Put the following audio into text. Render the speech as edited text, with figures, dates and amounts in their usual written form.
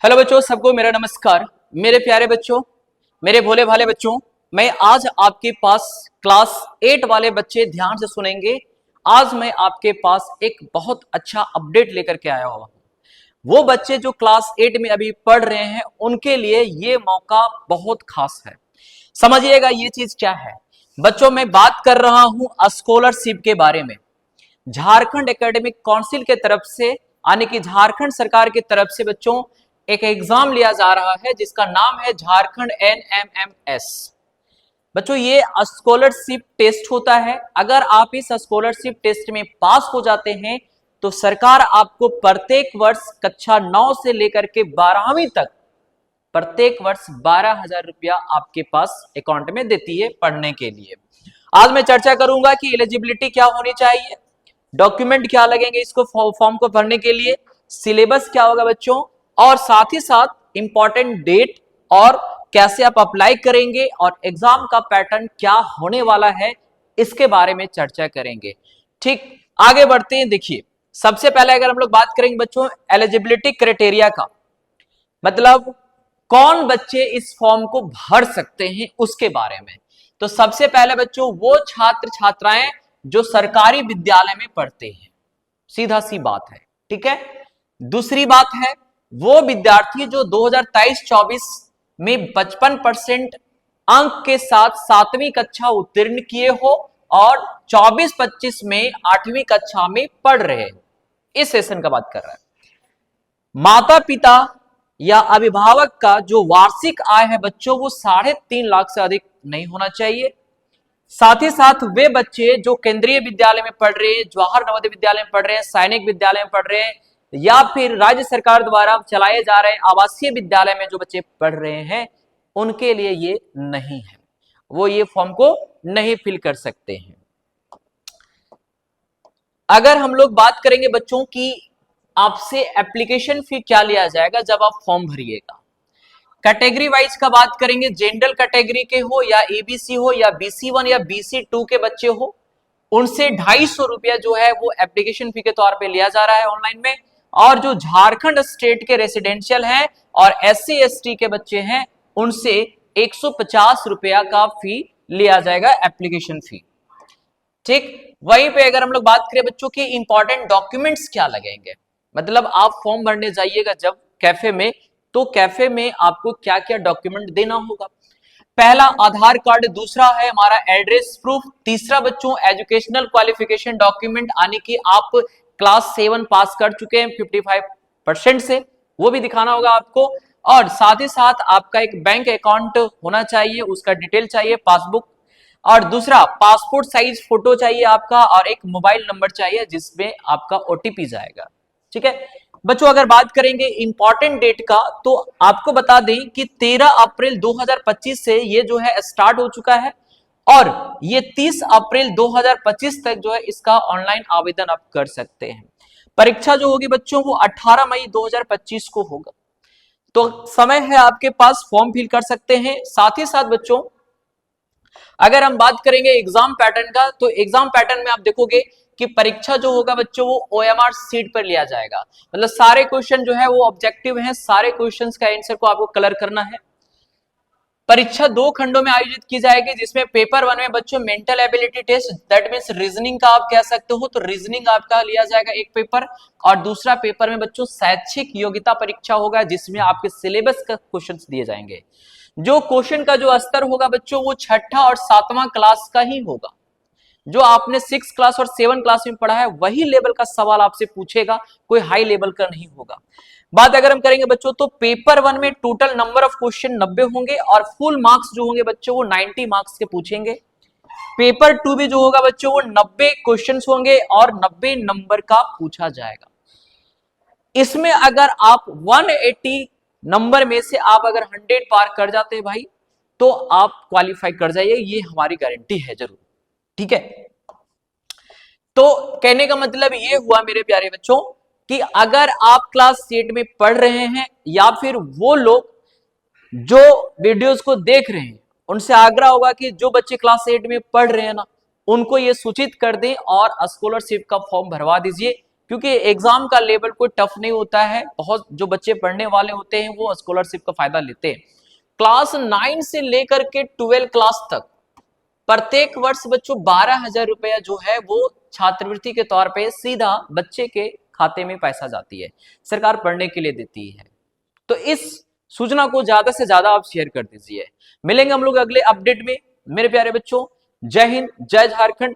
Hello बच्चों, सबको मेरा नमस्कार। मेरे प्यारे बच्चों, मेरे भोले भाले बच्चों, मैं आज आपके पास क्लास 8 वाले बच्चे ध्यान से सुनेंगे। आज मैं आपके पास एक बहुत अच्छा अपडेट लेकर के आया हुआ हूं। वो बच्चे जो क्लास 8 में अभी पढ़ रहे हैं उनके लिए ये मौका बहुत खास है। समझिएगा ये चीज क्या है। बच्चों, मैं बात कर रहा हूं स्कॉलरशिप के बारे में। झारखंड एकेडमिक काउंसिल के तरफ से यानी कि झारखंड सरकार की तरफ से बच्चों एक एग्जाम लिया जा रहा है जिसका नाम है झारखंड NMMS। बच्चों, ये स्कॉलरशिप टेस्ट होता है। अगर आप इस स्कॉलरशिप टेस्ट में पास हो जाते हैं तो सरकार आपको प्रत्येक वर्ष कक्षा 9 से लेकर के 12वीं तक प्रत्येक वर्ष 12,000 रुपया आपके पास अकाउंट में देती है पढ़ने के लिए। आज मैं चर्चा करूंगा कि एलिजिबिलिटी क्या होनी चाहिए, डॉक्यूमेंट क्या लगेंगे इसको फॉर्म को भरने के लिए, सिलेबस क्या होगा बच्चों, और साथ ही साथ इंपॉर्टेंट डेट और कैसे आप अप्लाई करेंगे और एग्जाम का पैटर्न क्या होने वाला है इसके बारे में चर्चा करेंगे। ठीक, आगे बढ़ते हैं। देखिए, सबसे पहले अगर हम लोग बात करेंगे बच्चों एलिजिबिलिटी क्राइटेरिया का, मतलब कौन बच्चे इस फॉर्म को भर सकते हैं उसके बारे में। तो सबसे पहले बच्चों वो छात्र छात्राएं जो सरकारी विद्यालय में पढ़ते हैं, सीधा सी बात है। ठीक है। दूसरी बात है वो विद्यार्थी जो 2023-24 में 55% अंक के साथ 7वीं कक्षा उत्तीर्ण किए हो और 24-25 में 8वीं कक्षा में पढ़ रहे हैं। इस सेशन का बात कर रहा है। माता पिता या अभिभावक का जो वार्षिक आय है बच्चों वो 3.5 लाख से अधिक नहीं होना चाहिए। साथ ही साथ वे बच्चे जो केंद्रीय विद्यालय में पढ़ रहे हैं, जवाहर नवोदय विद्यालय में पढ़ रहे हैं, सैनिक विद्यालय में पढ़ रहे हैं, या फिर राज्य सरकार द्वारा चलाए जा रहे आवासीय विद्यालय में जो बच्चे पढ़ रहे हैं उनके लिए ये नहीं है, वो ये फॉर्म को नहीं फिल कर सकते हैं। अगर हम लोग बात करेंगे बच्चों की आपसे एप्लीकेशन फी क्या लिया जाएगा जब आप फॉर्म भरिएगा, कैटेगरी वाइज का बात करेंगे, जनरल कैटेगरी के हो या एबीसी हो या BC1 या BC2 के बच्चे हो, उनसे 250 रुपया जो है वो एप्लीकेशन फी के तौर पे लिया जा रहा है ऑनलाइन में। और जो झारखंड स्टेट के रेसिडेंशियल हैं और SC ST के बच्चे हैं उनसे 150 रुपया का फी लिया जाएगा, एप्लीकेशन फी। ठीक, वहीं पे अगर हम लोग बात करें बच्चों की इंपॉर्टेंट डॉक्यूमेंट्स क्या लगेंगे, मतलब आप फॉर्म भरने जाइएगा जब कैफे में, तो कैफे में आपको क्या क्या डॉक्यूमेंट देना होगा। पहला आधार कार्ड, दूसरा है हमारा एड्रेस प्रूफ, तीसरा बच्चों एजुकेशनल क्वालिफिकेशन डॉक्यूमेंट यानी कि आप क्लास 7 पास कर चुके हैं 55% से, वो भी दिखाना होगा आपको। और साथ ही साथ आपका एक बैंक अकाउंट होना चाहिए, उसका डिटेल चाहिए, पासबुक, और दूसरा पासपोर्ट साइज फोटो चाहिए आपका, और एक मोबाइल नंबर चाहिए जिसमें आपका OTP जाएगा। ठीक है बच्चों, अगर बात करेंगे इंपॉर्टेंट डेट का तो आपको बता दें कि 13 अप्रैल 2025 से ये जो है स्टार्ट हो चुका है और ये 30 अप्रैल 2025 तक जो है इसका ऑनलाइन आवेदन आप कर सकते हैं। परीक्षा जो होगी बच्चों वो 18 मई 2025 को होगा, तो समय है आपके पास, फॉर्म फिल कर सकते हैं। साथ ही साथ बच्चों अगर हम बात करेंगे एग्जाम पैटर्न का, तो एग्जाम पैटर्न में आप देखोगे कि परीक्षा जो होगा बच्चों वो OMR सीट पर लिया जाएगा, मतलब सारे क्वेश्चन जो है वो ऑब्जेक्टिव हैं, सारे क्वेश्चंस का आंसर को आपको कलर करना है। परीक्षा 2 खंडों में आयोजित की जाएगी जिसमें पेपर 1 में बच्चों mental ability test, that means reasoning का आप कह सकते हो, तो रीजनिंग आपका लिया जाएगा एक पेपर, और दूसरा पेपर में बच्चों शैक्षिक योग्यता परीक्षा होगा जिसमें आपके सिलेबस का क्वेश्चंस दिए जाएंगे। जो क्वेश्चन का जो स्तर होगा बच्चों वो 6ठा और 7वां क्लास का ही होगा, जो आपने 6 क्लास और 7 क्लास में पढ़ा है वही लेवल का सवाल आपसे पूछेगा, कोई हाई लेवल का नहीं होगा। बात अगर हम करेंगे बच्चों तो पेपर 1 में टोटल नंबर ऑफ क्वेश्चन 90 होंगे और फुल मार्क्स जो होंगे बच्चों वो 90 मार्क्स के पूछेंगे। पेपर 2 भी जो होगा बच्चों वो 90 क्वेश्चन होंगे और 90 नंबर का पूछा जाएगा। इसमें अगर आप 180 नंबर में से आप अगर 100 पार कर जाते हैं भाई तो आप क्वालिफाई कर जाइए, ये हमारी गारंटी है जरूर। ठीक है, तो कहने का मतलब ये हुआ मेरे प्यारे बच्चों कि अगर आप क्लास 8 में पढ़ रहे हैं या फिर वो लोग जो वीडियोस को देख रहे हैं उनसे आग्रह होगा कि जो बच्चे क्लास 8 में पढ़ रहे हैं ना उनको ये सूचित कर दें और स्कॉलरशिप का फॉर्म भरवा दीजिए, क्योंकि एग्जाम का लेवल कोई टफ नहीं होता है, बहुत जो बच्चे पढ़ने वाले होते हैं वो स्कॉलरशिप का फायदा लेते हैं। क्लास 9 से लेकर के 12 क्लास तक प्रत्येक वर्ष बच्चों 12,000 रुपया जो है वो छात्रवृत्ति के तौर पे सीधा बच्चे के खाते में पैसा जाती है, सरकार पढ़ने के लिए देती है। तो इस सूचना को ज्यादा से ज्यादा आप शेयर कर दीजिए। मिलेंगे हम लोग अगले अपडेट में मेरे प्यारे बच्चों। जय हिंद, जय झारखंड।